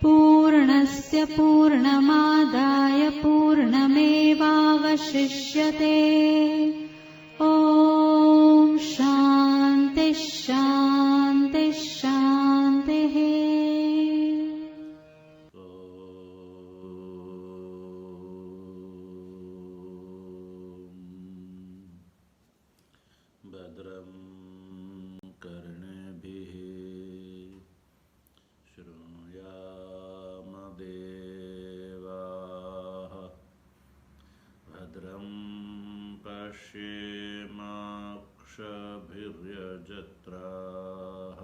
पूर्णस्य पूर्णमादाय पूर्णमेवावशिष्यते। ॐ शान्ति शान्ति शान्तिः। भद्रं कर्णेभिः शृणुयाम देवाः, भद्रं पश्येमाक्षभिर्यजत्राः,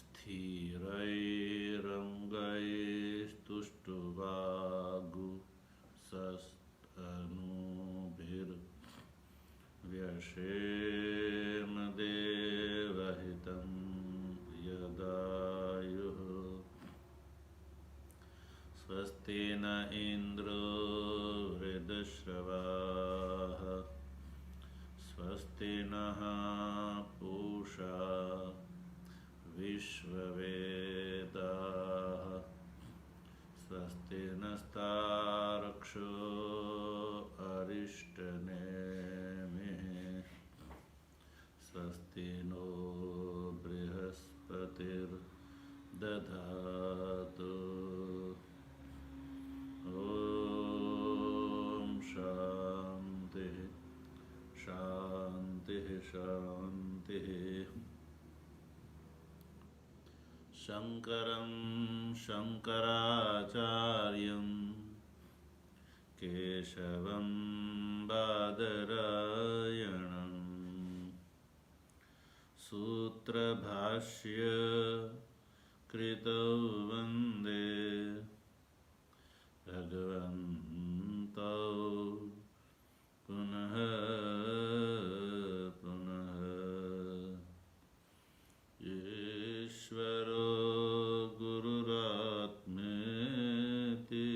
स्थिरैरङ्गैस्तुष्टुवागुंसस्तनूभिर्व्यशेम देवहितं यदायुः। स्वस्ति न इन्द्रो वृद्धश्रवाः, स्वस्ति नः पूषा विश्ववेदाः, स्वस्ति नस्तार्क्ष्यो अरिष्टनेमिः, स्वस्ति नो बृहस्पतिर्दधातु। ॐ शान्तिः शान्तिः शान्तिः। शङ्करं शङ्कराचार्यं केशवं बादरायणं सूत्रभाष्य कृतौ वन्दे भगवन्तौ पुनः पुनः। ईश्वरो गुरुरात्मेति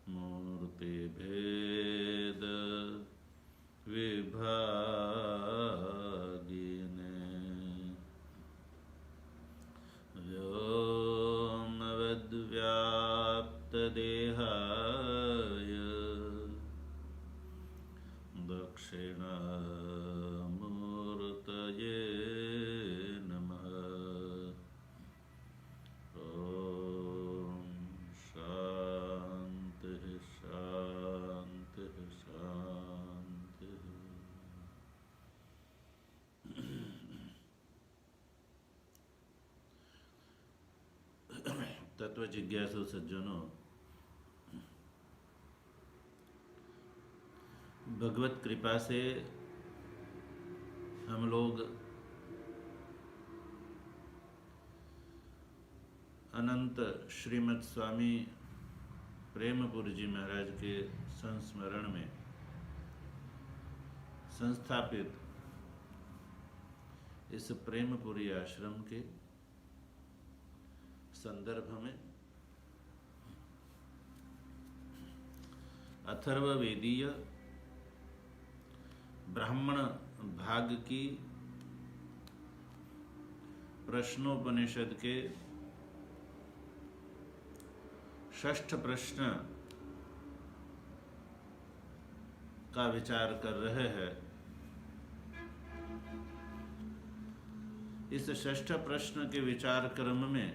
मूर्तिभेद विभागिने, व्योमवद्व्याप्तदेहाय दक्षिणामूर्तये नमः। ॐ शान्तिः शान्तिः शान्तिः। तत्व जिज्ञासु सज्जनों, भगवत कृपा से हम लोग अनंत श्रीमद् स्वामी प्रेमपुरी जी महाराज के संस्मरण में संस्थापित इस प्रेमपुरी आश्रम के संदर्भ में अथर्ववेदीय ब्राह्मण भाग की प्रश्नोपनिषद के षष्ठ प्रश्न का विचार कर रहे हैं। इस षष्ठ प्रश्न के विचार क्रम में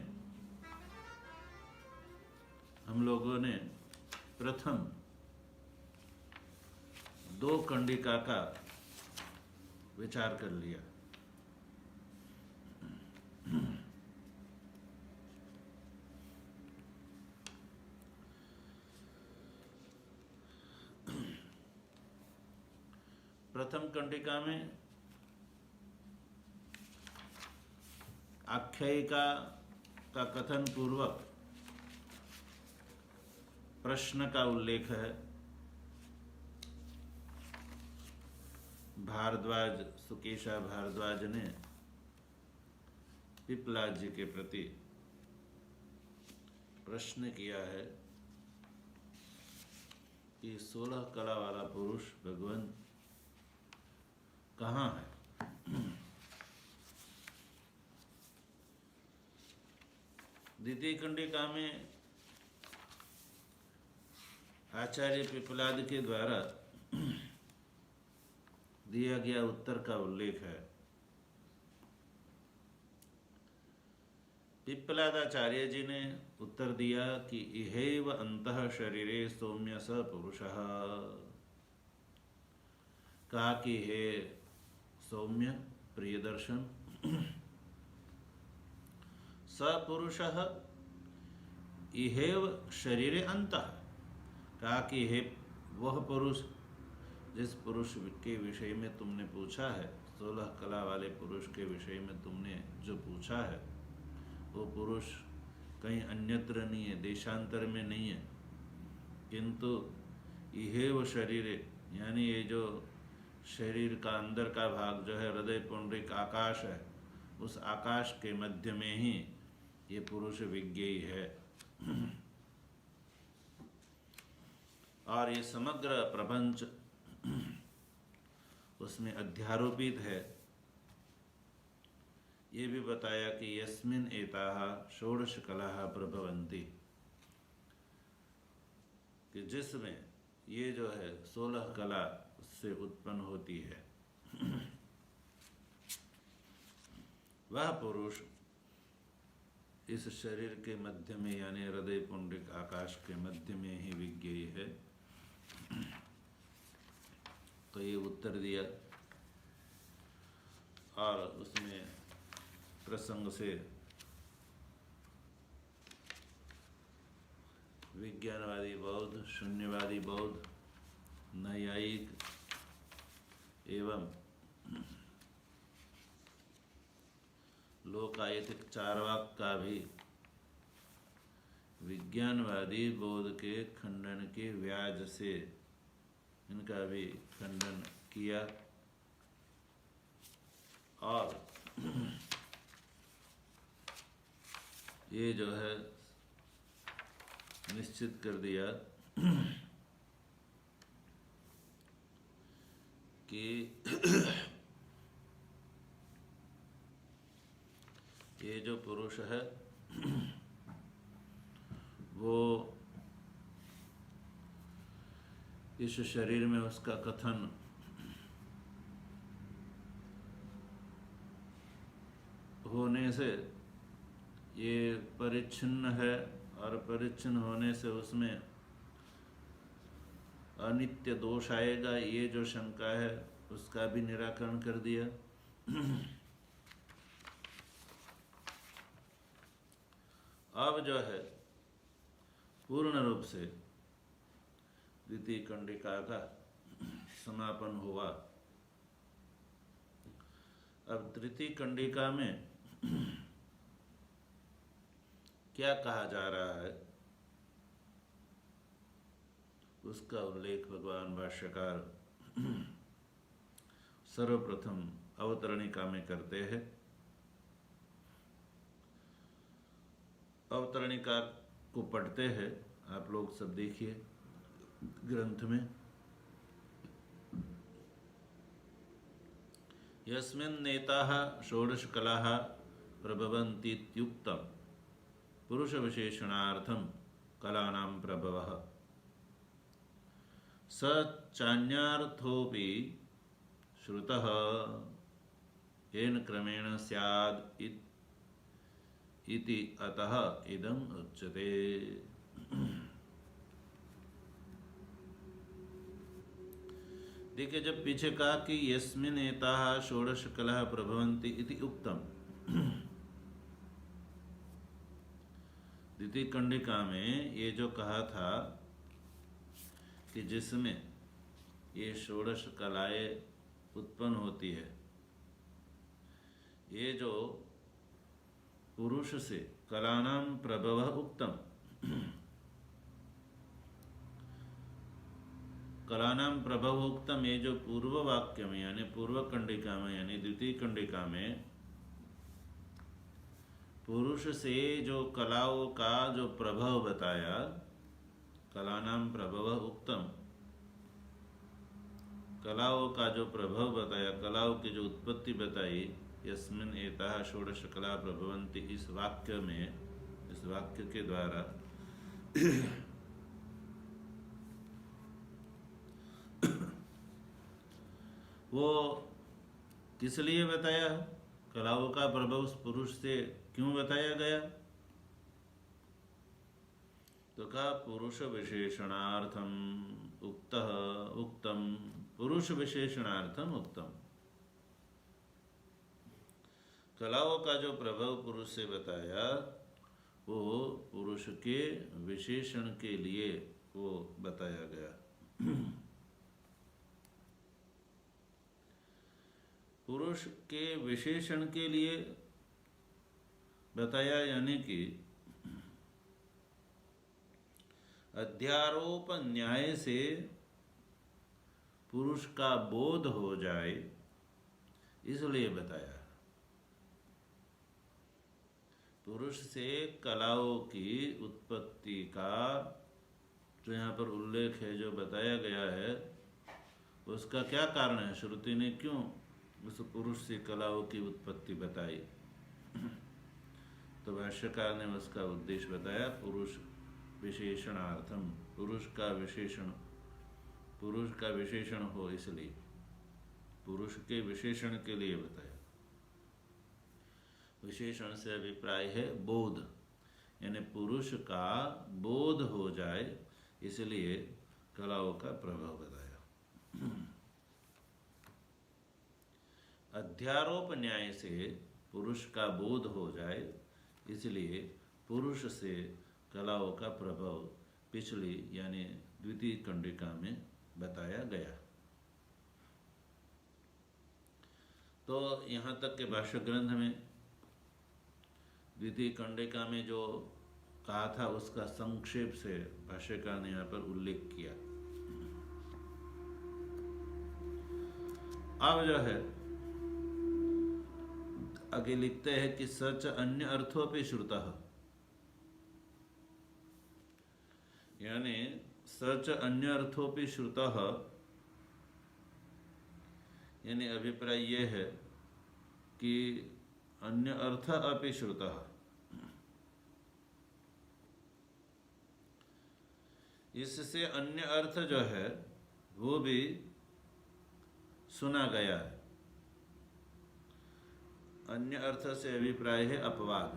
हम लोगों ने प्रथम दो कंडिका का विचार कर लिया। प्रथम कंडिका में आख्यायिका का कथन पूर्वक प्रश्न का उल्लेख है। भारद्वाज सुकेशा भारद्वाज ने पिपलाद जी के प्रति प्रश्न किया है कि 16 कला वाला पुरुष भगवान कहाँ है। द्वितीय कंडिका में आचार्य पिप्पलाद के द्वारा दिया गया उत्तर का उल्लेख है। पिप्पलादाचार्य जी ने उत्तर दिया कि इहैव अंतः शरीरे सौम्य स पुरुषः। कहा कि हे सौम्य प्रियदर्शन, स पुरुषः इहैव शरीरे अंतः। कहा कि हे वह पुरुष, जिस पुरुष के विषय में तुमने पूछा है, 16 कला वाले पुरुष के विषय में तुमने जो पूछा है, वो पुरुष कहीं अन्यत्र नहीं है, देशांतर में नहीं है, किंतु इहेव शरीर, यानी ये जो शरीर का अंदर का भाग जो है हृदय पुंडरीक आकाश है, उस आकाश के मध्य में ही ये पुरुष विज्ञेय है। और ये समग्र प्रपंच उसमें अध्यारोपित है। ये भी बताया कि यस्मिन् एताः षोडश कलाः प्रभवन्ति, कि जिसमें ये जो है 16 कला से उत्पन्न होती है, वह पुरुष इस शरीर के मध्य में यानी हृदय पुंडरीक आकाश के मध्य में ही विज्ञेय है। तो ये उत्तर दिया और उसमें प्रसंग से विज्ञानवादी बौद्ध, शून्यवादी बौद्ध, नैयायिक एवं लोकायतिक चारवाक का भी विज्ञानवादी बौद्ध के खंडन के व्याज से इनका भी खंडन किया और ये जो है निश्चित कर दिया कि ये जो पुरुष है वो इस शरीर में उसका कथन होने से ये परिच्छिन्न है और परिच्छिन्न होने से उसमें अनित्य दोष आएगा, ये जो शंका है उसका भी निराकरण कर दिया। अब जो है पूर्ण रूप से द्वितीय कंडिका का समापन हुआ। अब तृतीय कंडिका में क्या कहा जा रहा है उसका उल्लेख भगवान भाष्यकार सर्वप्रथम अवतरणिका में करते हैं। अवतरणिका को पढ़ते हैं, आप लोग सब देखिए ग्रंथ में। यस्मिन् नेताः षोडश कलाः प्रभवन्तीत्युक्तम् पुरुष विशेषणार्थम कलानां प्रभवः स चान्यार्थोपि श्रुतः येन क्रमेण स्याद् इति अतः इदम् उच्यते। देखिए, जब पीछे कहा कि यस्मिन् एताः षोडश कलाः प्रभवन्ति इति उक्तम, द्वितीय कंडिका में ये जो कहा था कि जिसमें ये षोडश कलाएं उत्पन्न होती है, ये जो पुरुष से कलानां प्रभवः उक्तम, कलानां प्रभव उक्तम, ये जो पूर्व वाक्य में यानी पूर्व कंडिका में यानी द्वितीय कंडिका में पुरुष से जो कलाओं का जो प्रभाव बताया, कलानां प्रभव उक्तम, कलाओं का जो प्रभाव बताया, कलाओं की जो उत्पत्ति बताई, यस्मिन् एताः षोडश कला प्रभवन्ति, इस वाक्य में, इस वाक्य के द्वारा वो किस लिए बताया, कलाओं का प्रभाव उस पुरुष से क्यों बताया गया? तो कहा पुरुष विशेषणार्थम उक्तम, पुरुष विशेषणार्थम उत्तम। कलाओं का जो प्रभाव पुरुष से बताया वो पुरुष के विशेषण के लिए वो बताया गया। पुरुष के विशेषण के लिए बताया, यानी कि अध्यारोप न्याय से पुरुष का बोध हो जाए इसलिए बताया। पुरुष से कलाओं की उत्पत्ति का जो यहाँ पर उल्लेख है, जो बताया गया है, उसका क्या कारण है? श्रुति ने क्यों उस पुरुष से कलाओं की उत्पत्ति बताई? तो भाष्यकार ने उसका उद्देश्य बताया, पुरुष विशेषणार्थम, पुरुष का विशेषण हो इसलिए, पुरुष के विशेषण के लिए बताया। विशेषण से अभिप्राय है बोध, यानी पुरुष का बोध हो जाए इसलिए कलाओं का प्रभाव बताया। अध्यारोप न्याय से पुरुष का बोध हो जाए इसलिए पुरुष से कलाओं का प्रभाव पिछली यानी द्वितीय कंडिका में बताया गया। तो यहाँ तक के भाष्य ग्रंथ में द्वितीय कंडिका में जो कहा था उसका संक्षेप से भाष्यकार ने यहाँ पर उल्लेख किया। अब जो है आगे लिखते हैं कि सच अन्य अर्थों पे श्रुतः, यानी सच अन्य अर्थों पे श्रुतः, यानी अभिप्राय ये है कि अन्य अर्थ अपि श्रुतः, इससे अन्य अर्थ जो है वो भी सुना गया है। अन्य अर्थ से अभिप्राय है अपवाद।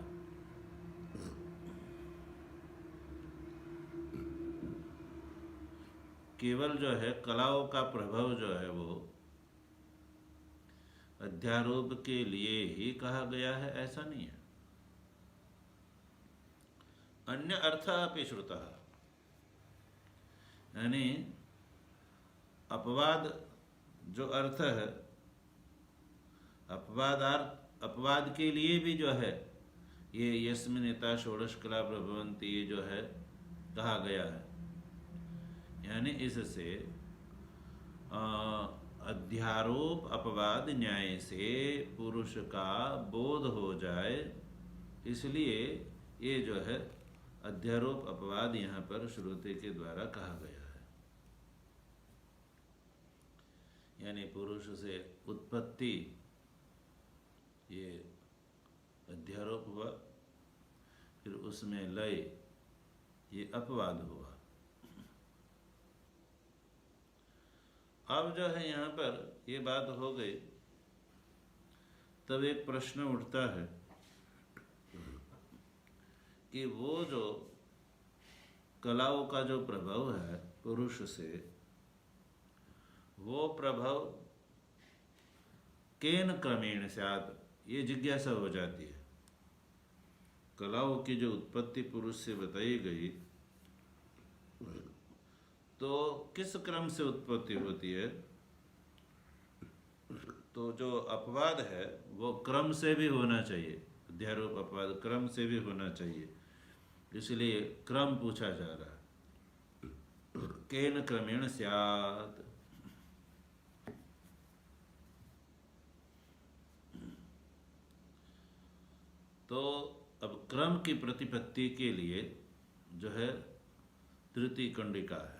केवल जो है कलाओं का प्रभाव जो है वो अध्यारोप के लिए ही कहा गया है, ऐसा नहीं है। अन्य अर्थ अपि श्रुतः, यानी अपवाद जो अर्थ है, अपवाद के लिए भी जो है ये यस्मिनेता षोडश कला प्रभवन्ति, ये जो है कहा गया है। यानी इससे अध्यारोप अपवाद न्याय से पुरुष का बोध हो जाए इसलिए ये जो है अध्यारोप अपवाद यहाँ पर श्रुति के द्वारा कहा गया है। यानी पुरुष से उत्पत्ति ये अध्यारोप हुआ, फिर उसमें लय ये अपवाद हुआ। अब जो है यहाँ पर ये बात हो गई, तब एक प्रश्न उठता है कि वो जो कलाओं का जो प्रभाव है पुरुष से, वो प्रभाव केन क्रमेण स्यात्, ये जिज्ञासा हो जाती है। कलाओं की जो उत्पत्ति पुरुष से बताई गई तो किस क्रम से उत्पत्ति होती है? तो जो अपवाद है वो क्रम से भी होना चाहिए, अध्यारोप अपवाद क्रम से भी होना चाहिए, इसलिए क्रम पूछा जा रहा है। केन क्रमेण स्यात्, तो अब क्रम की प्रतिपत्ति के लिए जो है तृतीय कंडिका है।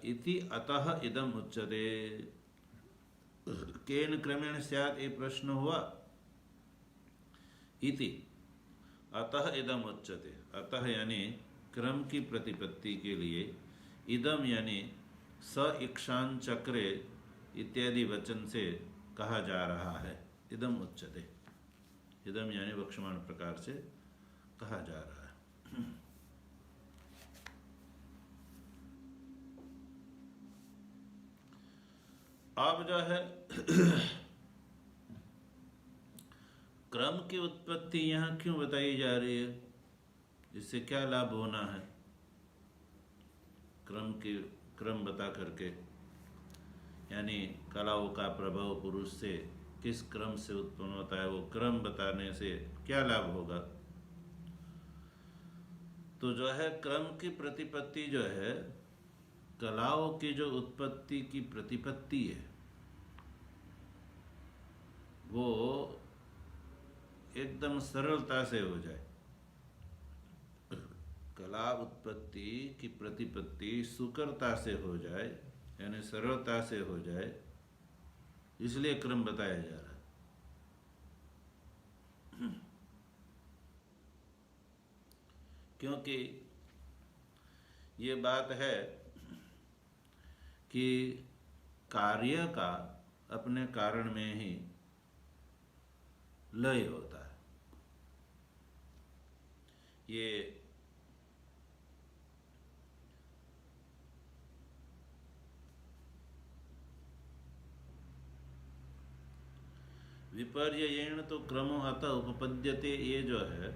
इति अतः इदम उच्यते, केन क्रमेण स्यात् ये प्रश्न हुआ। इति अतः इदम उच्यते, अतः यानी क्रम की प्रतिपत्ति के लिए, इदम यानी स इक्षान चक्रे इत्यादि वचन से कहा जा रहा है। इदम उच्यते, इदम यानी वक्षमाण प्रकार से कहा जा रहा है। अब जो है क्रम की उत्पत्ति यहाँ क्यों बताई जा रही है, इससे क्या लाभ होना है? क्रम बता करके, यानी कलाओं का प्रभाव पुरुष से किस क्रम से उत्पन्न होता है, वो क्रम बताने से क्या लाभ होगा? तो जो है क्रम की प्रतिपत्ति जो है, कलाओं की जो उत्पत्ति की प्रतिपत्ति है, वो एकदम सरलता से हो जाए। कला उत्पत्ति की प्रतिपत्ति सुकरता से हो जाए, यानी सरलता से हो जाए, इसलिए क्रम बताया जा रहा है। क्योंकि ये बात है कि कार्य का अपने कारण में ही लय होता है। ये विपर्ययेण तो क्रमो अतः उपपद्यते, ये जो है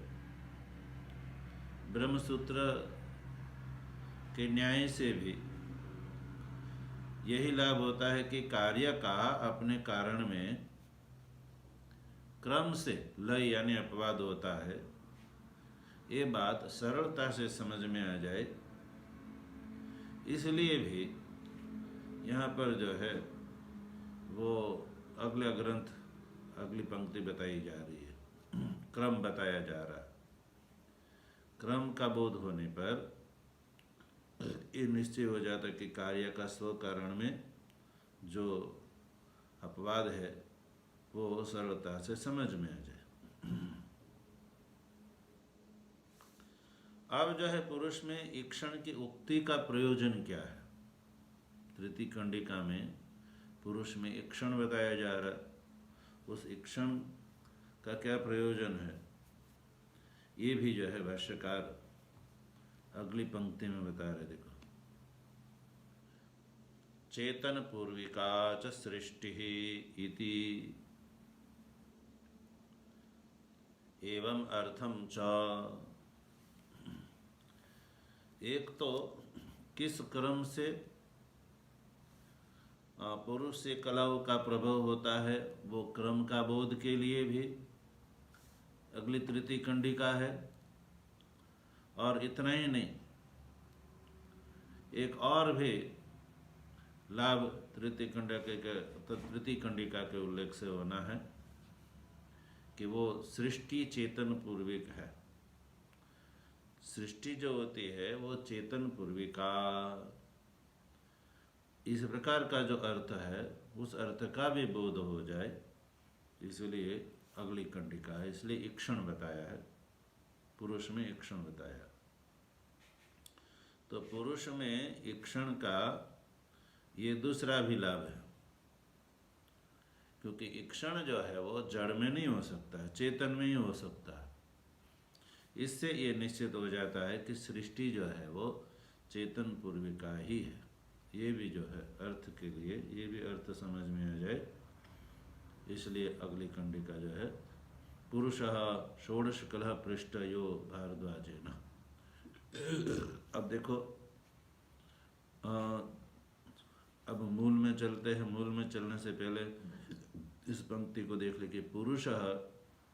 ब्रह्मसूत्र के न्याय से भी यही लाभ होता है कि कार्य का अपने कारण में क्रम से लय यानी अपवाद होता है। ये बात सरलता से समझ में आ जाए, इसलिए भी यहाँ पर जो है वो अगला ग्रंथ, अगली पंक्ति बताई जा रही है, क्रम बताया जा रहा है। क्रम का बोध होने पर ये निश्चय हो जाता है कि कार्य का स्व कारण में जो अपवाद है वो सरलता से समझ में आ जाए। अब जो है पुरुष में ईक्षण की उक्ति का प्रयोजन क्या है? तृतीय कंडिका में पुरुष में ईक्षण बताया जा रहा है, उस ईक्षण का क्या प्रयोजन है, ये भी जो है भाष्यकार अगली पंक्ति में बता रहे। देखो, चेतन पूर्विका च सृष्टि इति एवं अर्थम च। एक तो किस क्रम से पुरुष से कलाओं का प्रभाव होता है, वो क्रम का बोध के लिए भी अगली तृतीय कंडिका है। और इतना ही नहीं, एक और भी लाभ तृतीय कंडिका के उल्लेख से होना है कि वो सृष्टि चेतन पूर्विक है। सृष्टि जो होती है वो चेतन पूर्विका, इस प्रकार का जो अर्थ है उस अर्थ का भी बोध हो जाए, इसलिए अगली कंडिका है। इसलिए ईक्षण बताया है, पुरुष में ईक्षण बताया। तो पुरुष में ईक्षण का ये दूसरा भी लाभ है, क्योंकि ईक्षण जो है वो जड़ में नहीं हो सकता है, चेतन में ही हो सकता है। इससे ये निश्चित हो जाता है कि सृष्टि जो है वो चेतन पूर्विका ही है। ये भी जो है अर्थ के लिए, ये भी अर्थ समझ में आ जाए, इसलिए अगली कंडिका जो है पुरुषः षोडश कलह पृष्ठ यो भारद्वाजेन। अब देखो, अब मूल में चलते हैं। मूल में चलने से पहले इस पंक्ति को देख ले कि पुरुषः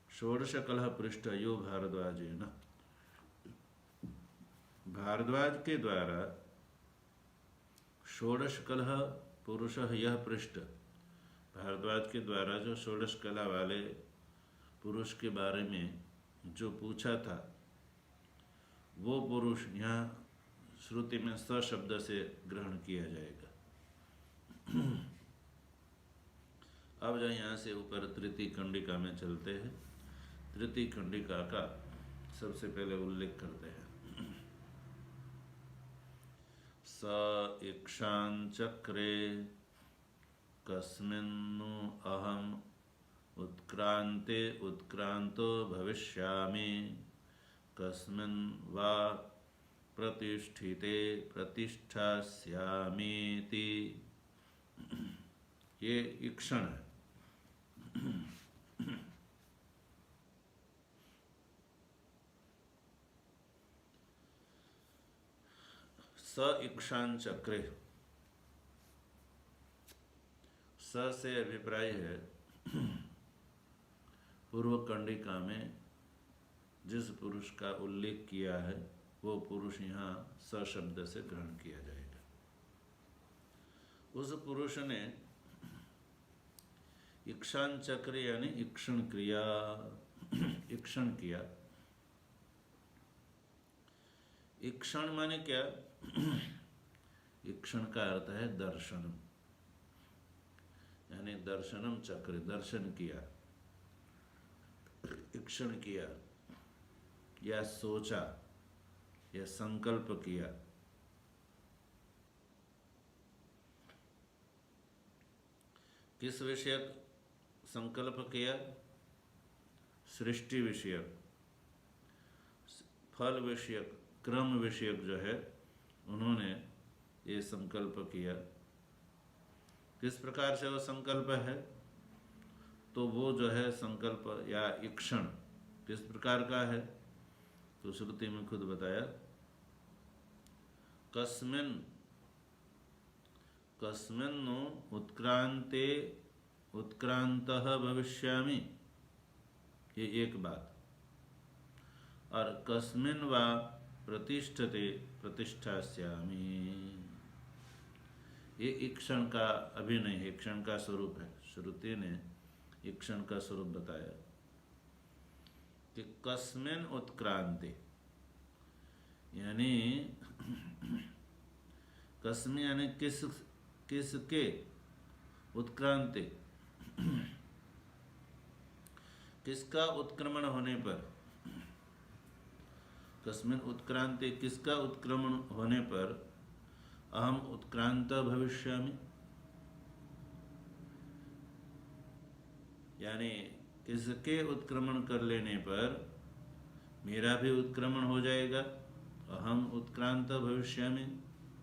षोडश कलह पृष्ठ यो भारद्वाजेन। भारद्वाज के द्वारा षोडश कलह पुरुषः यह पृष्ठ, भारद्वाज के द्वारा जो षोडश कला वाले पुरुष के बारे में जो पूछा था, वो पुरुष यहाँ श्रुति में स शब्द से ग्रहण किया जाएगा। अब जो यहाँ से ऊपर तृतीय कंडिका में चलते हैं। तृतीय कंडिका का सबसे पहले उल्लेख करते हैं। स इक्षांचक्रे कस्मिन्नु अहम उत्क्रांते उत्क्रांतो भविष्यामि कस्मिन् वा प्रतिष्ठिते प्रतिष्ठास्यामीति। ये इक्षण है। स इक्षान चक्रे, स से अभिप्राय है पूर्व कंडिका में जिस पुरुष का उल्लेख किया है वो पुरुष यहाँ स शब्द से ग्रहण किया जाएगा। उस पुरुष ने इक्षान चक्र यानी इक्षण क्रिया, इक्षण किया। इक्षण माने क्या? इक्षण का अर्थ है दर्शनम, यानी दर्शनम चक्र, दर्शन किया, इक्षण किया या सोचा या संकल्प किया। किस विषयक संकल्प किया? सृष्टि विषयक, फल विषयक, क्रम विषयक जो है उन्होंने ये संकल्प किया। किस प्रकार से वो संकल्प है? तो वो जो है संकल्प या इक्षण किस प्रकार का है? तो श्रुति में खुद बताया, कस्मिन् कस्मिन्नु उत्क्रांते उत्क्रांतः भविष्यामि, ये एक बात। और कस्मिन् वा प्रतिष्ठते प्रतिष्ठास्यामि, ये इक्षण का अभिनय है, इक्षण का स्वरूप है। श्रुति ने इक्षण का स्वरूप बताया कि कस्मिन् उत्क्रांते, यानी कस्मिन् यानी किसके, उत्क्रांते किसका उत्क्रमण होने पर, कस्मिन् उत्क्रांते किसका उत्क्रमण होने पर अहम उत्क्रांत भविष्यामि, यानी किसके उत्क्रमण कर लेने पर मेरा भी उत्क्रमण हो जाएगा। अहम उत्क्रांत भविष्यामि,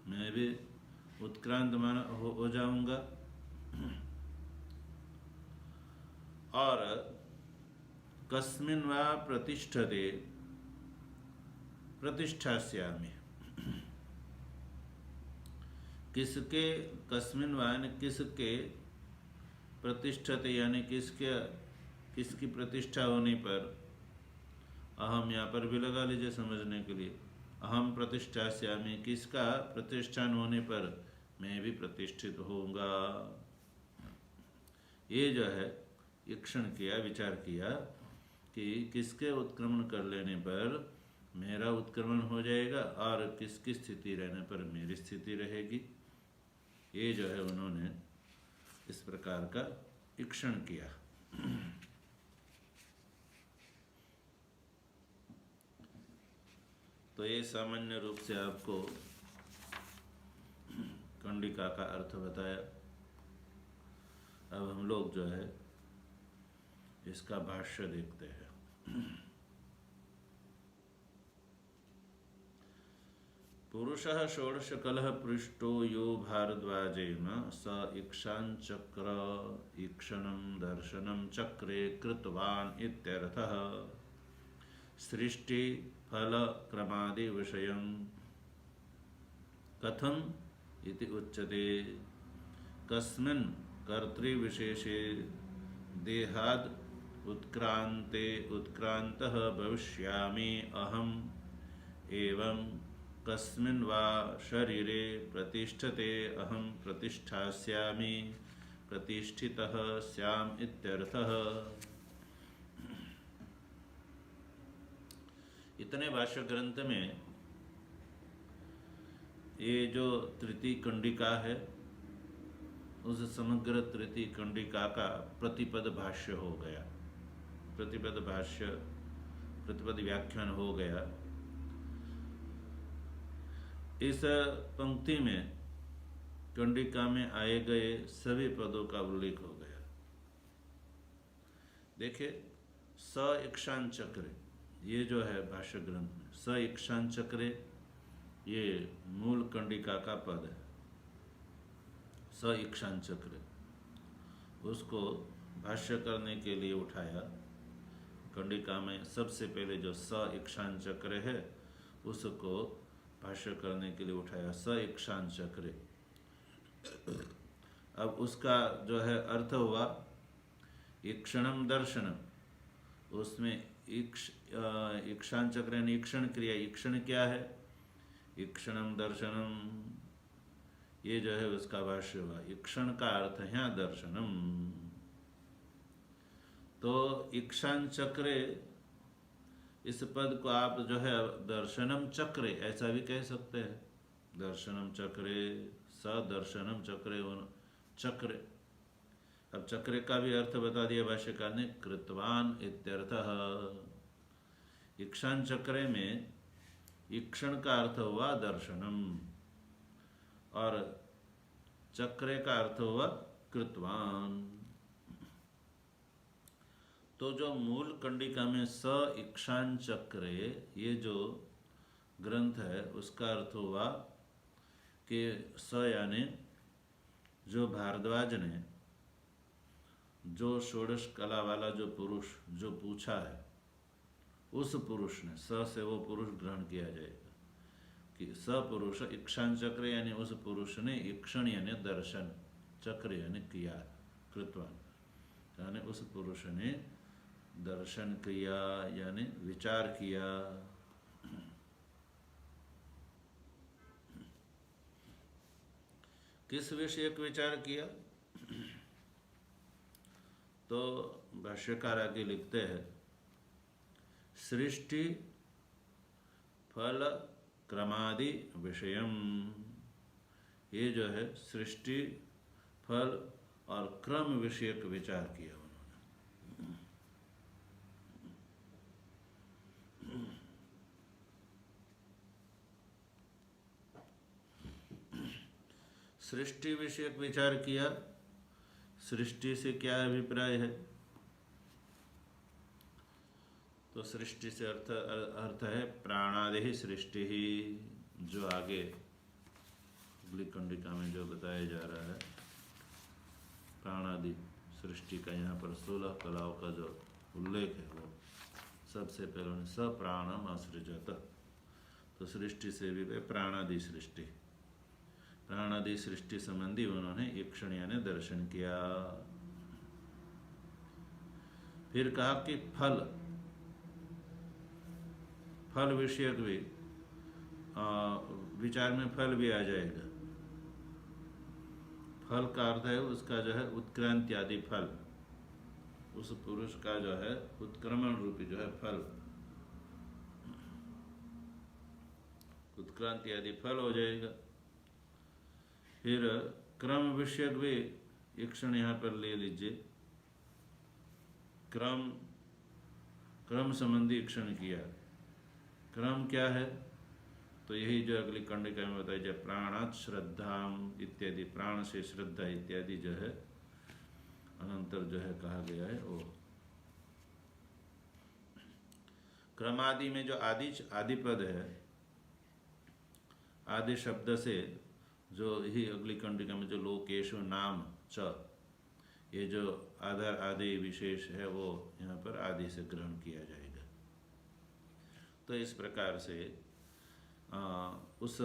मैं भी उत्क्रांत हो जाऊंगा। और कस्मिन् वा प्रतिष्ठते प्रतिष्ठास्यामि, किसके, कस्मिन् वा यानी किसके, प्रतिष्ठते यानी किसकी प्रतिष्ठा होने पर, अहम यहाँ पर भी लगा लीजिए समझने के लिए, अहम प्रतिष्ठास्यामि, किसका प्रतिष्ठान होने पर मैं भी प्रतिष्ठित होऊंगा। ये जो है इक्षण किया, विचार किया कि किसके उत्क्रमण कर लेने पर मेरा उत्क्रमण हो जाएगा और किसकी स्थिति रहने पर मेरी स्थिति रहेगी। ये जो है उन्होंने इस प्रकार का इक्षण किया। तो ये सामान्य रूप से आपको कंडिका का अर्थ बताया। अब हम लोग जो है इसका भाष्य देखते हैं। पुरुषः षोडशकलः पृष्ठो यो भारद्वाजेन स इक्षांचक्र ईक्षणं दर्शनं चक्रे कृतवान् इत्यर्थः। सृष्टि फल क्रमादि विषयं कथम इति उच्यते। कस्मिन् कर्तृविशेषे देहाद् उत्क्रांते उत्क्रांतः भविष्यामि अहम् एवं कस्मिन् वा शरीरे प्रतिष्ठते अहं प्रतिष्ठास्यामि प्रतिष्ठितः स्याम इत्यर्थः। इतने भाष्य ग्रंथ में ये जो तृतीय कंडिका है उस समग्र तृतीय कंडिका का प्रतिपद भाष्य हो गया। प्रतिपद भाष्य प्रतिपद व्याख्यान हो गया। इस पंक्ति में कंडिका में आए गए सभी पदों का उल्लेख हो गया। देखिए, स इक्षान चक्र, ये जो है भाष्य ग्रंथ में स इक्षान चक्र, ये मूल कंडिका का पद है। स इक्षान चक्र, उसको भाष्य करने के लिए उठाया। कंडिका में सबसे पहले जो स इक्षान चक्र है उसको भाष्य करने के लिए उठाया, स इक्षान चक्र। अब उसका जो है अर्थ हुआ ईक्षणम दर्शनम। उसमें ईक्षान चक्र यानी ईक्षण क्रिया। ईक्षण क्या है? ईक्षणम दर्शनम, ये जो है उसका भाष्य हुआ। ईक्षण का अर्थ है यहाँ दर्शनम। तो ईक्षान चक्रे, इस पद को आप जो है दर्शनम चक्रे ऐसा भी कह सकते हैं। दर्शनम चक्रे, सदर्शनम चक्रे, चक्र। अब चक्र का भी अर्थ बता दिया भाष्यकार ने, कृतवान इत्यर्थः। ईक्षान चक्रे में ईक्षण का अर्थ हुआ दर्शनम और चक्रे का अर्थ हुआ कृतवान। तो जो मूल कंडिका में स इक्षान चक्रे, ये जो ग्रंथ है उसका अर्थ हुआ कि स यानी जो भारद्वाज ने, जो षोडश कला वाला जो पुरुष जो पूछा है, उस पुरुष ने, स से वो पुरुष ग्रहण किया जाएगा कि स पुरुष इक्षान चक्र यानी उस पुरुष ने ईक्षण यानी दर्शन, चक्र यानी क्रिया, कृतवान यानी उस पुरुष ने दर्शन किया यानी विचार किया। किस विषयक विचार किया? तो भाष्यकार आगे लिखते हैं, सृष्टि फल क्रमादि विषयम। ये जो है सृष्टि फल और क्रम विषयक विचार किया उन्होंने। सृष्टि विषयक विचार किया। सृष्टि से क्या अभिप्राय है? तो सृष्टि से अर्थ है प्राणादि सृष्टि ही, जो आगे अगली कंडिका में जो बताया जा रहा है। प्राणादि सृष्टि का यहाँ पर 16 कलाओं का जो उल्लेख है वो सबसे पहले स प्राणम असृजत। तो सृष्टि से भी प्राणादि सृष्टि, प्राणादि सृष्टि संबंधी उन्होंने ईक्षण यानी दर्शन किया। फिर कहा कि फल, फल विषयक भी विचार में फल भी आ जाएगा। फल का अर्थ है उसका जो है उत्क्रांति आदि फल, उस पुरुष का जो है उत्क्रमण रूपी जो है फल, उत्क्रांति आदि फल हो जाएगा। फिर क्रम विषयक भी ईक्षण यहाँ पर ले लीजिए। क्रम संबंधी ईक्षण किया। क्रम क्या है? तो यही जो अगली कंडिका में बताया जाए, प्राणात श्रद्धाम इत्यादि, प्राण से श्रद्धा इत्यादि जो है अनंतर जो है कहा गया है। वो क्रमादि में जो आदि पद है, आदि शब्द से जो ही अगली कंडिका में जो लोकेशु नाम च, ये जो आधार आदि विशेष है वो यहाँ पर आदि से ग्रहण किया जाएगा। तो इस प्रकार से उस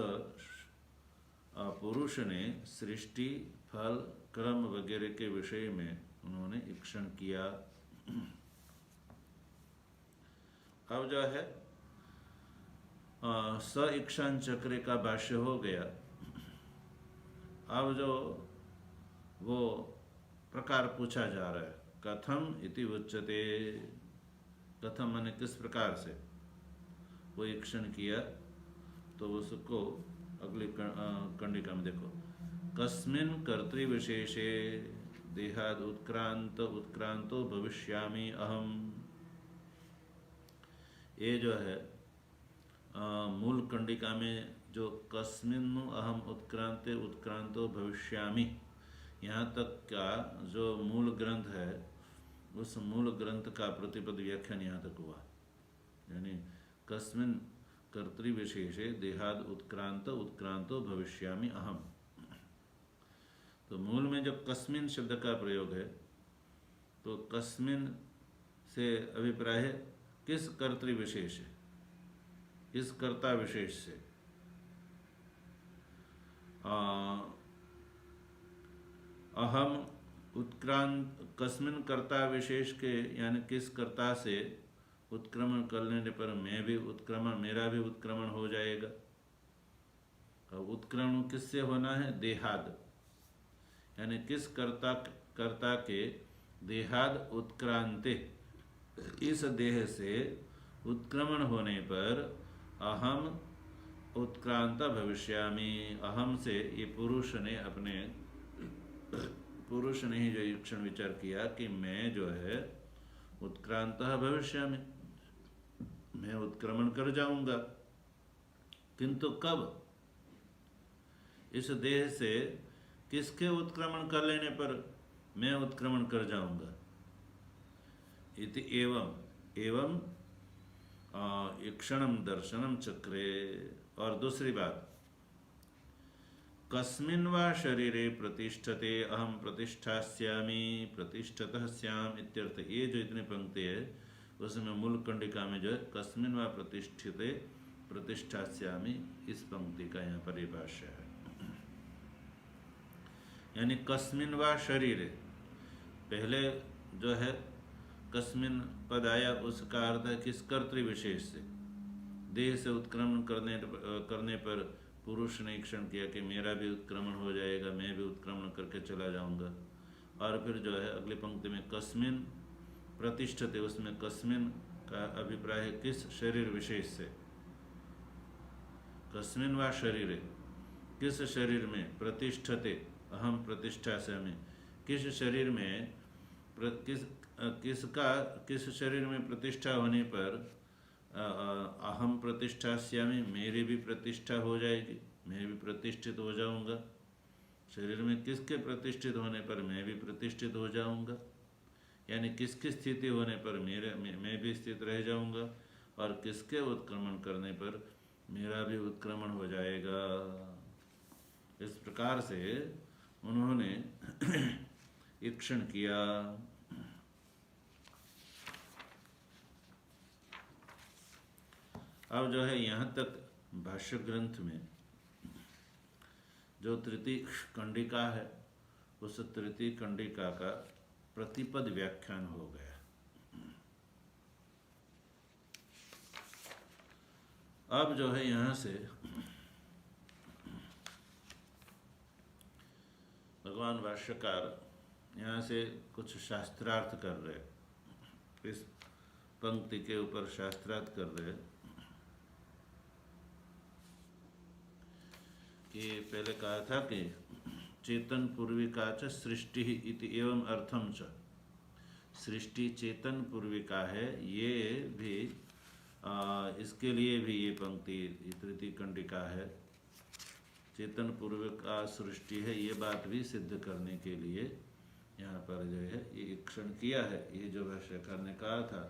पुरुष ने सृष्टि फल क्रम वगैरह के विषय में उन्होंने ईक्षण किया। अब जो है स ईक्षण चक्र का भाष्य हो गया। अब जो वो प्रकार पूछा जा रहा है, कथम इति उच्यते, कथम माने किस प्रकार से वो ईक्षण किया, तो उसको अगली कंडिका में देखो, कस्मिन् कर्तृविशेषे देहाद उत्क्रांतो भविष्यामि अहम। ये जो है मूल कंडिका में जो कस्मिन् अहम उत्क्रांते उत्क्रांतो भविष्यामि, यहाँ तक का जो मूल ग्रंथ है उस मूल ग्रंथ का प्रतिपद व्याख्यान यहाँ तक हुआ। यानी कस्मिन् कर्तृविशेषे देहाद उत्क्रांत उत्क्रांतो भविष्यामि अहम। तो मूल में जब कस्मिन् शब्द का प्रयोग है तो कस्मिन् से अभिप्राय है किस कर्तृविशेष, किस कर्ता विशेष से। अहम उत्क्रांत कस्मिन् कर्ता विशेष के यानी किस कर्ता से उत्क्रमण कर लेने पर मैं भी उत्क्रमण, मेरा भी उत्क्रमण हो जाएगा। अब उत्क्रमण किससे होना है? देहाद, यानी किस कर्ता के देहाद उत्क्रांते, इस देह से उत्क्रमण होने पर अहम उत्क्रांत भविष्यामि। अहम से ये पुरुष ने ही जो ईक्षण विचार किया कि मैं जो है उत्क्रांत भविष्यामि, मैं उत्क्रमण कर जाऊंगा। किंतु कब? इस देह से किसके उत्क्रमण कर लेने पर मैं उत्क्रमण कर जाऊंगा? इति एवं ईक्षणम दर्शनम चक्रे। और दूसरी बात, कस्मिन् वा शरीरे प्रतिष्ठते अहम प्रतिष्ठास्यामि प्रतिष्ठतः स्याम इत्यर्थ। ये जो इतनी पंक्ति है उसमें मूल कंडिका में जो है कस्मिन् वा प्रतिष्ठिते प्रतिष्ठास्यामि, इस पंक्ति का यहाँ पर भाष्य है। यानी कस्मिन् वा शरीरे, पहले जो है कस्मिन् पद आया उसका अर्थ है किस कर्तृविशेष से। देह से उत्क्रमण करने पर पुरुष ने ईक्षण किया कि मेरा भी उत्क्रमण हो जाएगा, मैं भी उत्क्रमण करके चला जाऊंगा। और फिर जो है अगली पंक्ति में कस्मिन् प्रतिष्ठते, उसमें कस्मिन् का अभिप्राय है किस शरीर विशेष से। कस्मिन् वा शरीरे, किस शरीर में, प्रतिष्ठते अहम प्रतिष्ठा से हमें, किस शरीर में किस शरीर में प्रतिष्ठा होने पर अहम प्रतिष्ठास्यामि, मेरी भी प्रतिष्ठा हो जाएगी, मैं भी प्रतिष्ठित हो जाऊंगा। शरीर में किसके प्रतिष्ठित होने पर मैं भी प्रतिष्ठित हो जाऊंगा, यानी किसकी स्थिति होने पर मैं भी स्थित रह जाऊंगा, और किसके उत्क्रमण करने पर मेरा भी उत्क्रमण हो जाएगा। इस प्रकार से उन्होंने ईक्षण किया। अब जो है यहाँ तक भाष्य ग्रंथ में जो तृतीय कंडिका है उस तृतीय कंडिका का प्रतिपद व्याख्यान हो गया। अब जो है यहाँ से भगवान भाष्यकार यहाँ से कुछ शास्त्रार्थ कर रहे, इस पंक्ति के ऊपर शास्त्रार्थ कर रहे कि पहले कहा था कि चेतन पूर्विका च सृष्टि इति एवं अर्थम च, सृष्टि चेतन पूर्विका है, ये भी इसके लिए भी ये पंक्ति तृतीय कंडिका है। चेतन पूर्विका सृष्टि है, ये बात भी सिद्ध करने के लिए यहाँ पर जो है ये ईक्षण किया है। ये जो भाष्यकार ने कहा था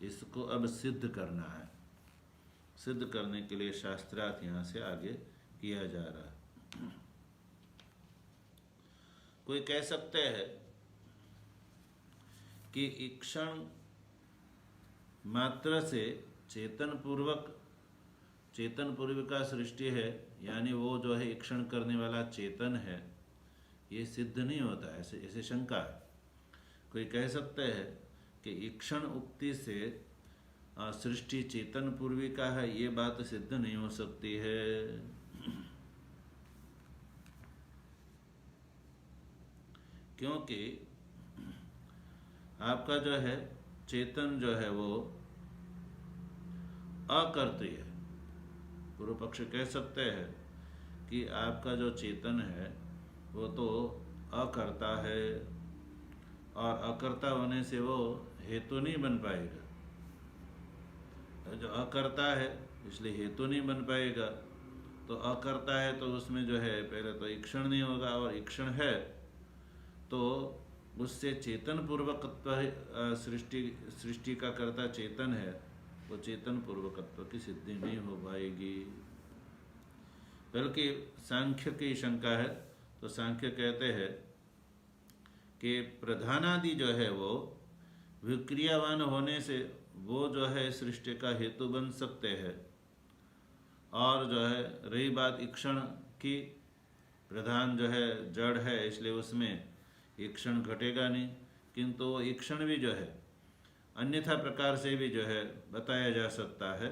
इसको अब सिद्ध करना है। सिद्ध करने के लिए शास्त्रार्थ यहाँ से आगे किया जा रहा है। कोई कह सकते हैं कि ईक्षण मात्र से चेतन पूर्विका सृष्टि है, यानी वो जो है ईक्षण करने वाला चेतन है, ये सिद्ध नहीं होता, ऐसे शंका है। कोई कह सकते हैं कि ईक्षण उक्ति से सृष्टि चेतन पूर्विका है, ये बात सिद्ध नहीं हो सकती है। क्योंकि आपका जो है चेतन जो है वो अकर्तृ है। पूर्व पक्ष कह सकते हैं कि आपका जो चेतन है वो तो अकर्ता है, और अकर्ता होने से वो हेतु नहीं बन पाएगा। जो अकर्ता है इसलिए हेतु नहीं बन पाएगा। तो अकर्ता है तो उसमें जो है पहले तो ईक्षण नहीं होगा, और ईक्षण है तो उससे चेतन पूर्वकत्व सृष्टि का कर्ता चेतन है, वो चेतन पूर्वकत्व की सिद्धि नहीं हो पाएगी। बल्कि सांख्य की शंका है, तो सांख्य कहते हैं कि प्रधानादि जो है वो विक्रियावान होने से वो जो है सृष्टि का हेतु बन सकते हैं, और जो है रही बात ईक्षण की, प्रधान जो है जड़ है इसलिए उसमें ईक्षण घटेगा नहीं, किंतु वो ईक्षण भी जो है अन्यथा प्रकार से भी जो है बताया जा सकता है।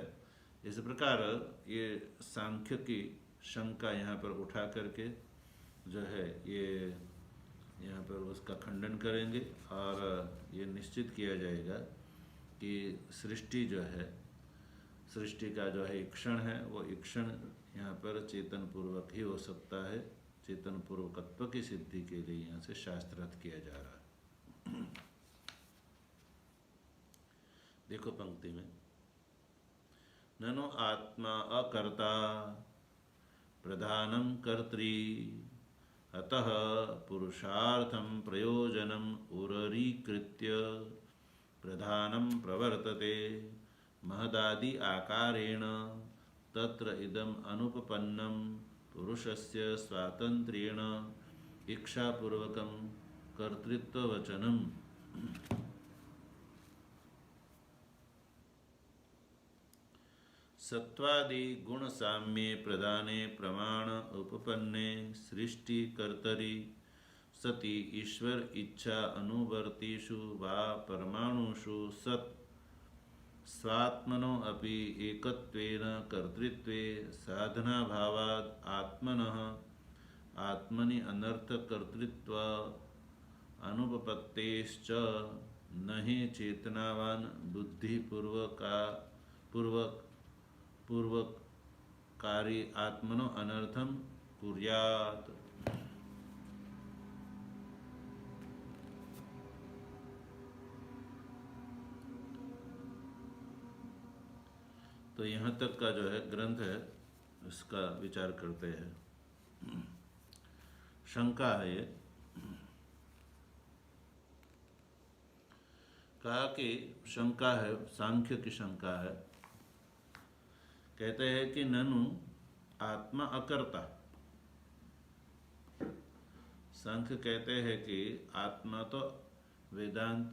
इस प्रकार ये सांख्य की शंका यहाँ पर उठा करके जो है ये यहाँ पर उसका खंडन करेंगे, और ये निश्चित किया जाएगा कि सृष्टि जो है, सृष्टि का जो है ईक्षण है, वो ईक्षण यहाँ पर चेतन पूर्वक ही हो सकता है। चेतन पूर्वकत्व की सिद्धि के लिए यहाँ से शास्त्रार्थ किया जा रहा है। देखो पंक्ति में, ननु आत्मा अकर्ता प्रधानं कर्त्री अतः पुरुषार्थं प्रयोजनम् उररीकृत्य प्रधानं प्रवर्तते महदादि आकारेण तत्र इदम् अनुपपन्नं पुरुषस्य स्वातन्त्र्येण इच्छापूर्वकं कर्तृत्ववचनम्। सत्वादि गुण साम्ये प्रधाने प्रमाण उपपन्ने सृष्टि कर्तरि सति ईश्वर इच्छा अनुवर्तिषु वा परमाणुषु सत् स्वात्मनो अपि एकत्वेन कर्तृत्वे साधना भावात् आत्मनः आत्मनि अनर्थ कर्तृत्व अनुपपत्तेश्च न हि चेतनावान बुद्धि पूर्वकारी आत्मनो अनर्थम कुर्यात्। तो यहाँ तक का जो है ग्रंथ है इसका विचार करते हैं। शंका है ये, कहा कि शंका है, सांख्य की शंका है। कहते हैं कि ननु आत्मा अकर्ता, सांख्य कहते हैं कि आत्मा तो वेदांत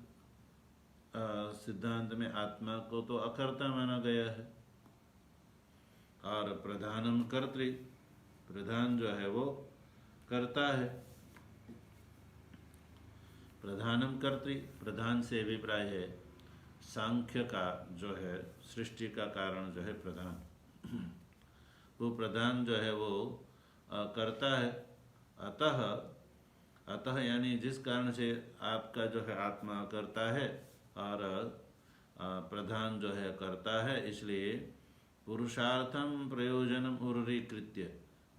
सिद्धांत में आत्मा को तो अकर्ता माना गया है, और प्रधानम कर्तृ, प्रधान जो है वो कर्ता है। प्रधानम कर्तृ, प्रधान से अभिप्राय है सांख्य का जो है सृष्टि का कारण जो है प्रधान, वो प्रधान जो है वो करता है। अतः यानी जिस कारण से आपका जो है आत्मा करता है और प्रधान जो है करता है, इसलिए पुरुषार्थम प्रयोजनम उरीकृत्य,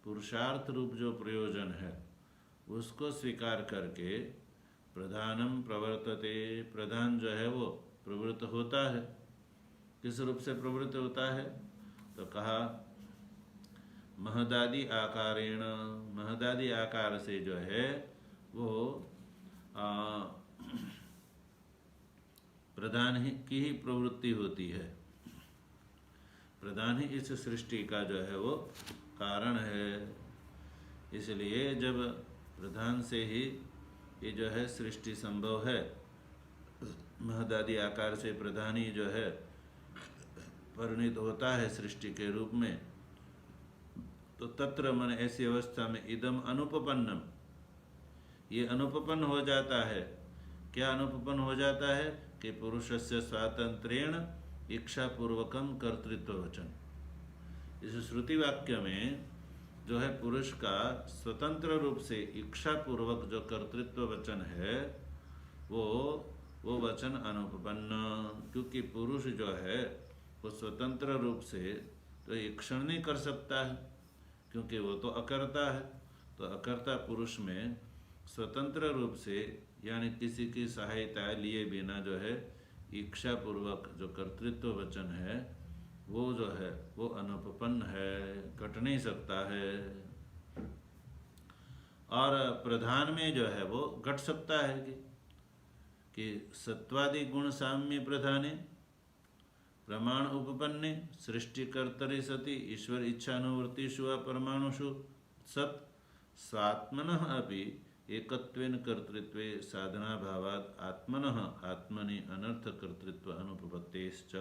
पुरुषार्थ रूप जो प्रयोजन है उसको स्वीकार करके प्रधानम प्रवर्तते, प्रधान जो है वो प्रवृत्त होता है। किस रूप से प्रवृत्त होता है? तो कहा महदादि आकारेण, महदादि आकार से जो है वो प्रधान की ही प्रवृत्ति होती है। प्रधान ही इस सृष्टि का जो है वो कारण है। इसलिए जब प्रधान से ही ये जो है सृष्टि संभव है, महदादि आकार से प्रधान ही जो है परिणित होता है सृष्टि के रूप में, तो तत्र मन ऐसी अवस्था में इदम अनुपपन्नम, ये अनुपपन्न हो जाता है। क्या अनुपपन्न हो जाता है? कि पुरुषस्य स्वातंत्र्येण इच्छापूर्वकम कर्तृत्व वचन। इस श्रुति वाक्य में जो है पुरुष का स्वतंत्र रूप से इच्छापूर्वक जो कर्तृत्व वचन है वो वचन अनुपपन्न, क्योंकि पुरुष जो है वो स्वतंत्र रूप से तो इक्षण नहीं कर सकता है, क्योंकि वो तो अकर्ता है। तो अकर्ता पुरुष में स्वतंत्र रूप से यानी किसी की सहायता लिए बिना जो है इच्छापूर्वक जो कर्तृत्व वचन है वो जो है वो अनुपपन्न है, घट नहीं सकता है। और प्रधान में जो है वो घट सकता है कि सत्वादि गुण साम्य प्रधाने प्रमाण उपपन्ने सृष्टिकर्तरि सति ईश्वर इच्छानुवृत्तिषु वा परमाणुषु सत् स्वात्मनः अपि एकत्वेन कर्तृत्वे साधनाभावात् आत्मनः आत्मनि अनर्थकर्तृत्व अनुपपत्तेश्च।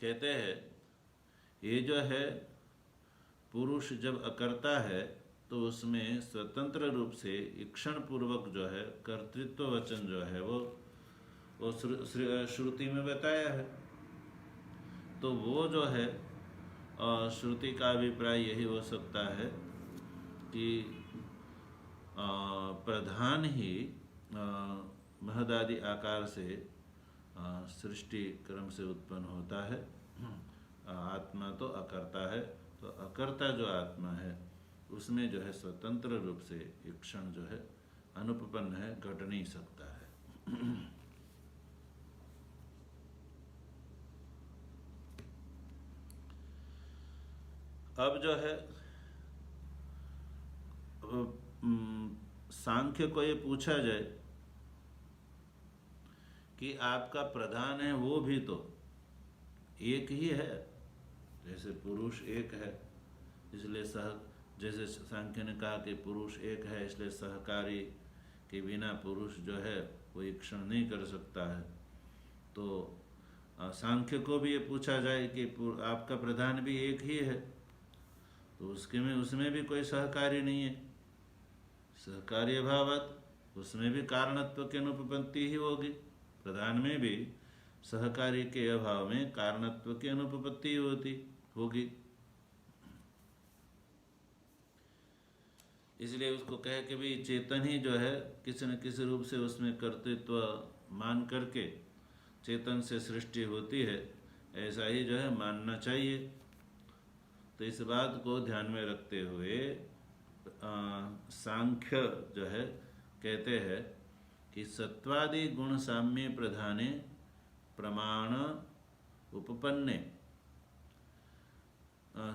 कहते हैं ये जो है पुरुष जब अकर्ता है तो उसमें स्वतंत्र रूप से इक्षण पूर्वक जो है कर्तृत्व वचन जो है वो श्रुति में बताया है। तो वो जो है श्रुति का अभिप्राय यही हो सकता है कि प्रधान ही महदादि आकार से सृष्टि क्रम से उत्पन्न होता है। आत्मा तो अकर्ता है, तो अकर्ता जो आत्मा है उसमें जो है स्वतंत्र रूप से एक क्षण जो है अनुपपन्न है, घट नहीं सकता है। अब जो है सांख्य को ये पूछा जाए कि आपका प्रधान है वो भी तो एक ही है, जैसे पुरुष एक है इसलिए जैसे सांख्य ने कहा कि पुरुष एक है इसलिए सहकारी के बिना पुरुष जो है वो ईक्षण नहीं कर सकता है। तो सांख्य को भी ये पूछा जाए कि आपका प्रधान भी एक ही है, तो उसमें भी कोई सहकारी नहीं है। सहकारी अभावत उसमें भी कारणत्व की अनुपपत्ति ही होगी। प्रधान में भी सहकारी के अभाव में कारणत्व की अनुपपत्ति होगी। इसलिए उसको कहे कि भी चेतन ही जो है किसी न किसी रूप से उसमें कर्तृत्व मान करके चेतन से सृष्टि होती है, ऐसा ही जो है मानना चाहिए। तो इस बात को ध्यान में रखते हुए सांख्य जो है कहते हैं कि सत्वादि गुण साम्य प्रधाने प्रमाण उपपन्ने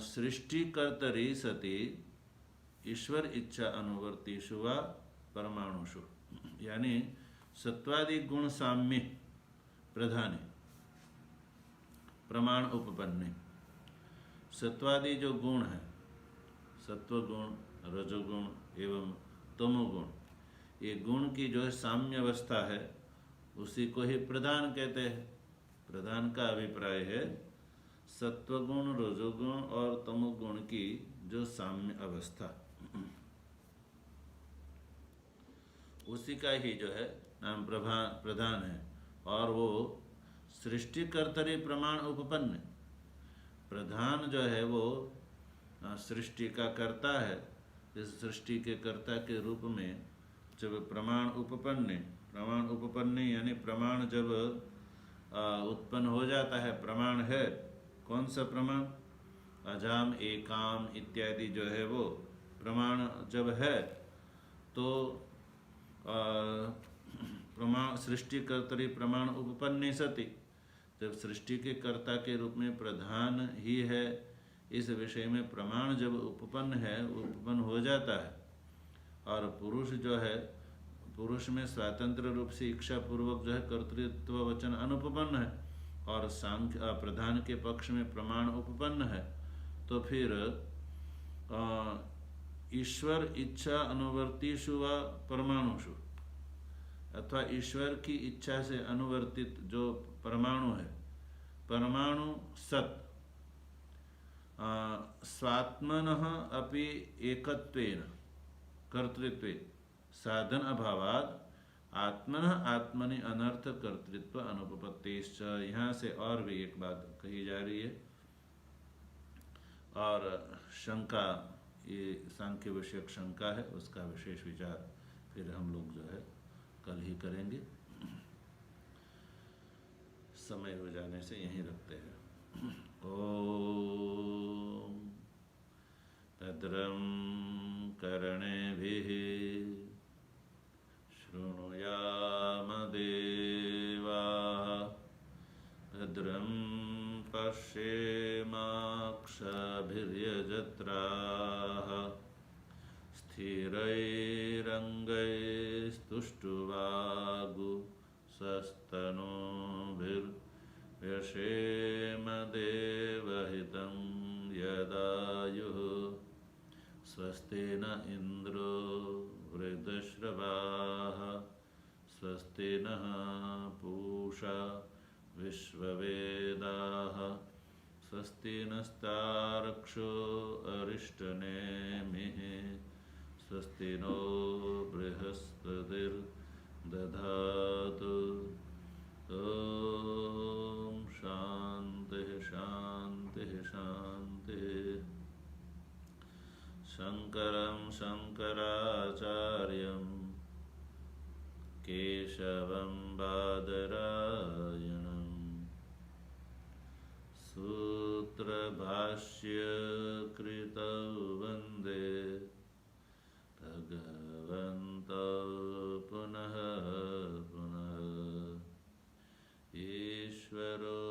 सृष्टिकर्तरि सति ईश्वर इच्छा अनुवर्तिषु वा परमाणुषु, यानी सत्वादि गुण साम्य प्रधाने प्रमाण उपपन्ने। सत्वादि जो गुण है, सत्वगुण, रजोगुण एवं तमोगुण, ये गुण की जो है साम्य अवस्था है उसी को ही प्रधान कहते हैं। प्रधान का अभिप्राय है सत्वगुण, रजोगुण और तमोगुण की जो साम्य अवस्था, उसी का ही जो है नाम प्रधान है। और वो सृष्टिकर्तरि प्रमाण उपपन्न, प्रधान जो है वो सृष्टि का कर्ता है। इस सृष्टि के कर्ता के रूप में जब प्रमाण उपपन्न यानी प्रमाण जब उत्पन्न हो जाता है, प्रमाण है कौन सा प्रमाण, अजाम एकाम इत्यादि जो है वो प्रमाण जब है तो प्रमाण सृष्टिकर्तरि प्रमाण उपपन्ने सति, जब सृष्टि के कर्ता के रूप में प्रधान ही है, इस विषय में प्रमाण जब उपपन्न हो जाता है। और पुरुष जो है, पुरुष में स्वतंत्र रूप से इच्छा पूर्वक जो है कर्तृत्व वचन अनुपपन्न है और सांख्य प्रधान के पक्ष में प्रमाण उपपन्न है, तो फिर ईश्वर इच्छा अनुवर्तिषु व परमाणुषु, अथवा ईश्वर की इच्छा से अनुवर्तित जो परमाणु है, परमाणु सत स्वात्मनः अपि एकत्वेन कर्तृत्वे साधन अभावात् आत्मनः आत्मनि अनर्थ कर्तृत्व अनुपपत्तिश्च। यहाँ से और भी एक बात कही जा रही है और शंका, ये सांख्य विषयक शंका है, उसका विशेष विचार फिर हम लोग जो है कल ही करेंगे। समय हो जाने से यहीं रखते हैं। ओम भद्रं कर्णेभिः शृणुयाम देवा। पश्येमाक्षभिर्यजत्राः स्थिरैरङ्गैस्तुष्टुवागुंसस्तनूभिर्व्यसेम देवहितं यदायुः स्वस्ति न इन्द्रो वृद्धश्रवाः स्वस्ति नः पूषा विश्ववेदाः स्वस्ति नस्तार्क्ष्यो अरिष्टनेमिः स्वस्ति नो बृहस्पतिर्दधातु ॐ शान्तिः शान्तिः शान्तिः। शङ्करं शङ्कराचार्यं केशवं बादरायणं सूत्रभाष्यकृतौ वन्दे भगवन्तौ पुनः पुनः। ईश्वरो